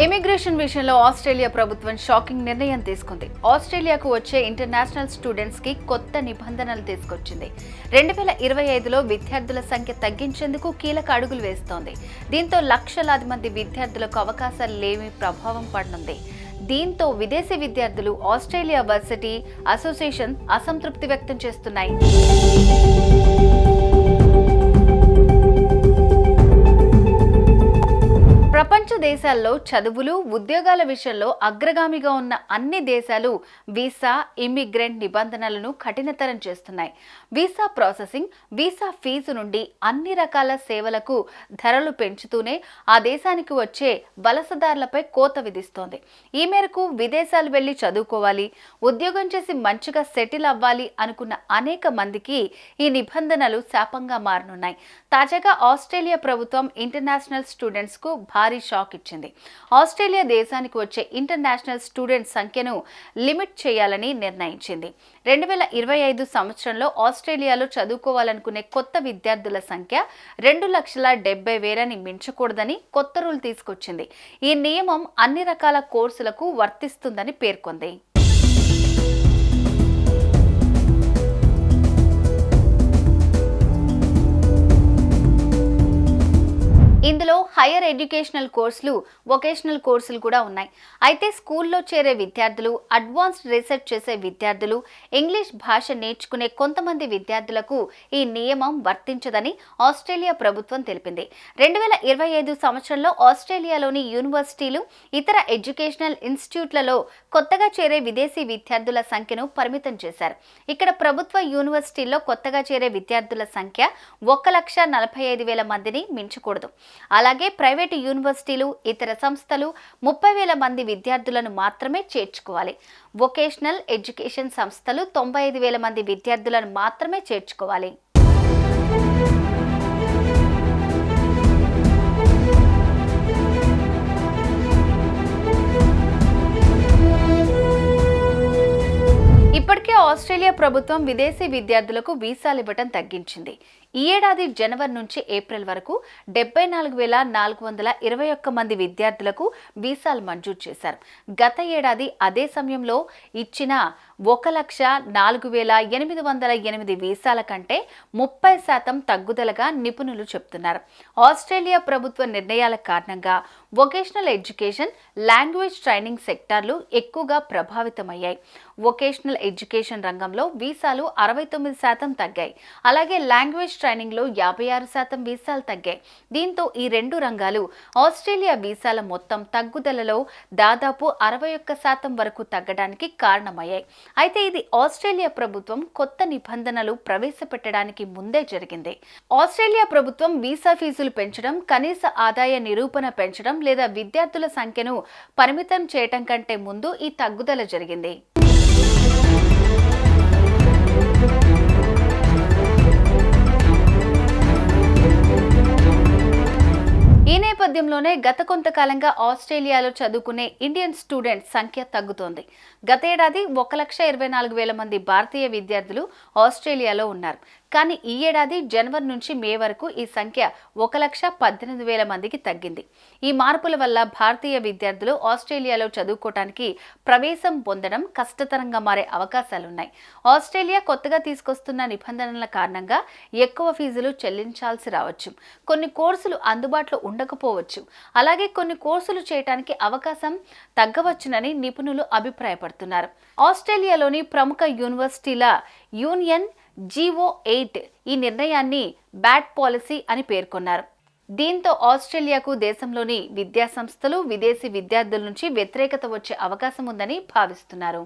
Immigration విషయంలో Australia ప్రభుత్వం shocking నిర్ణయం తీసుకుంది. ఆస్ట్రేలియాకు వచ్చే ఇంటర్నేషనల్ స్టూడెంట్స్ కి కొత్త నిబంధనలు తీసుకొచ్చింది. 2025లో విద్యార్థుల సంఖ్య తగ్గించేందుకు కీలక అడుగులు వేస్తోంది. దీంతో లక్షలాది మంది విద్యార్థులకు అవకాశాలు లేని ప్రభావం పడనుంది. దీంతో విదేశీ విద్యార్థులు ఆస్ట్రేలియా వర్సిటీ అసోసియేషన్ అసంతృప్తి వ్యక్తం చేస్తున్నాయి. ప్రపంచ దేశాల్లో చదువులు, ఉద్యోగాల విషయంలో అగ్రగామిగా ఉన్న అన్ని దేశాలు వీసా, ఇమ్మిగ్రెంట్ నిబంధనలను కఠినతరం చేస్తున్నాయి. వీసా ప్రాసెసింగ్, వీసా ఫీజు నుండి అన్ని రకాల సేవలకు ధరలు పెంచుతూనే ఆ దేశానికి వచ్చే వలసదారులపై కోత విధిస్తోంది. ఈ మేరకు విదేశాలు వెళ్లి చదువుకోవాలి, ఉద్యోగం చేసి మంచిగా సెటిల్ అవ్వాలి అనుకున్న అనేక మందికి ఈ నిబంధనలు శాపంగా మారనున్నాయి. తాజాగా ఆస్ట్రేలియా ప్రభుత్వం ఇంటర్నేషనల్ స్టూడెంట్స్ కు భారీ షాక్ ఇచ్చింది. ఆస్ట్రేలియా దేశానికి వచ్చే ఇంటర్నేషనల్ స్టూడెంట్స్ సంఖ్యను లిమిట్ చేయాలని నిర్ణయించింది. 2025 సంవత్సరంలో ఆస్ట్రేలియాలో చదువుకోవాలనుకునే కొత్త విద్యార్థుల సంఖ్య 2,70,000ని మించకూడదని కొత్త రూల్ తీసుకొచ్చింది. ఈ నియమం అన్ని రకాల కోర్సులకు వర్తిస్తుందని పేర్కొంది. ఇందులో హైయర్ ఎడ్యుకేషనల్ కోర్సులు, వొకేషనల్ కోర్సులు కూడా ఉన్నాయి. అయితే స్కూల్లో చేరే విద్యార్థులు, అడ్వాన్స్డ్ రీసెర్చ్ చేసే విద్యార్థులు, ఇంగ్లీష్ భాష నేర్చుకునే కొంతమంది విద్యార్థులకు ఈ నియమం వర్తించదని ఆస్ట్రేలియా ప్రభుత్వం తెలిపింది. 2025 సంవత్సరంలో ఆస్ట్రేలియాలోని యూనివర్సిటీలు, ఇతర ఎడ్యుకేషనల్ ఇన్స్టిట్యూట్లలో కొత్తగా చేరే విదేశీ విద్యార్థుల సంఖ్యను పరిమితం చేశారు. ఇక్కడ ప్రభుత్వ యూనివర్సిటీల్లో కొత్తగా చేరే విద్యార్థుల సంఖ్య 1,45,000 మందిని మించకూడదు. అలాగే ప్రైవేటు యూనివర్సిటీలు, ఇతర సంస్థలు 30,000 మంది విద్యార్థులను మాత్రమే చేర్చుకోవాలి. వొకేషనల్ ఎడ్యుకేషన్ సంస్థలు 95,000 మంది విద్యార్థులను మాత్రమే చేర్చుకోవాలి. ఇప్పటికే ఆస్ట్రేలియా ప్రభుత్వం విదేశీ విద్యార్థులకు వీసాలు ఇవ్వడం తగ్గించింది. ఈ ఏడాది జనవరి నుంచి ఏప్రిల్ వరకు 74,421 మంది విద్యార్థులకు వీసాలు మంజూరు చేశారు. గత ఏడాది అదే సమయంలో ఇచ్చిన 1,04,808 వీసాల కంటే 30% తగ్గుదలగా నిపుణులు చెబుతున్నారు. ఆస్ట్రేలియా ప్రభుత్వ నిర్ణయాల కారణంగా వొకేషనల్ ఎడ్యుకేషన్, లాంగ్వేజ్ ట్రైనింగ్ సెక్టార్లు ఎక్కువగా ప్రభావితమయ్యాయి. వొకేషనల్ ఎడ్యుకేషన్ రంగంలో వీసాలు 69% తగ్గాయి. అలాగే లాంగ్వేజ్ ట్రైనింగ్ లో 56% వీసాలు తగ్గాయి. దీంతో ఈ రెండు రంగాలు ఆస్ట్రేలియా వీసాల మొత్తం తగ్గుదలలో దాదాపు 61% వరకు తగ్గడానికి కారణమయ్యాయి. అయితే ఇది ఆస్ట్రేలియా ప్రభుత్వం కొత్త నిబంధనలు ప్రవేశపెట్టడానికి ముందే జరిగింది. ఆస్ట్రేలియా ప్రభుత్వం వీసా ఫీజులు పెంచడం, కనీస ఆదాయ నిరూపణ పెంచడం లేదా విద్యార్థుల సంఖ్యను పరిమితం చేయటం కంటే ముందు ఈ తగ్గుదల జరిగింది. ఈ నేపథ్యంలోనే గత కొంతకాలంగా ఆస్ట్రేలియాలో చదువుకునే ఇండియన్ స్టూడెంట్స్ సంఖ్య తగ్గుతోంది. గత ఏడాది 1,24,000 మంది భారతీయ విద్యార్థులు ఆస్ట్రేలియాలో ఉన్నారు. కానీ ఈ ఏడాది జనవరి నుంచి మే వరకు ఈ సంఖ్య 1,18,000 మందికి తగ్గింది. ఈ మార్పుల వల్ల భారతీయ విద్యార్థులు ఆస్ట్రేలియాలో చదువుకోవటానికి ప్రవేశం పొందడం కష్టతరంగా మారే అవకాశాలున్నాయి. ఆస్ట్రేలియా కొత్తగా తీసుకొస్తున్న నిబంధనల కారణంగా ఎక్కువ ఫీజులు చెల్లించాల్సి రావచ్చు. కొన్ని కోర్సులు అందుబాటులో ఉండకపోవచ్చు. అలాగే కొన్ని కోర్సులు చేయడానికి అవకాశం తగ్గవచ్చునని నిపుణులు అభిప్రాయపడుతున్నారు. ఆస్ట్రేలియాలోని ప్రముఖ యూనివర్సిటీల యూనియన్ GO8 ఈ నిర్ణయాన్ని బ్యాడ్ పాలసీ అని పేర్కొన్నారు. దీంతో ఆస్ట్రేలియాకు దేశంలోని విద్యా సంస్థలు, విదేశీ విద్యార్థుల నుంచి వ్యతిరేకత వచ్చే అవకాశం ఉందని భావిస్తున్నారు.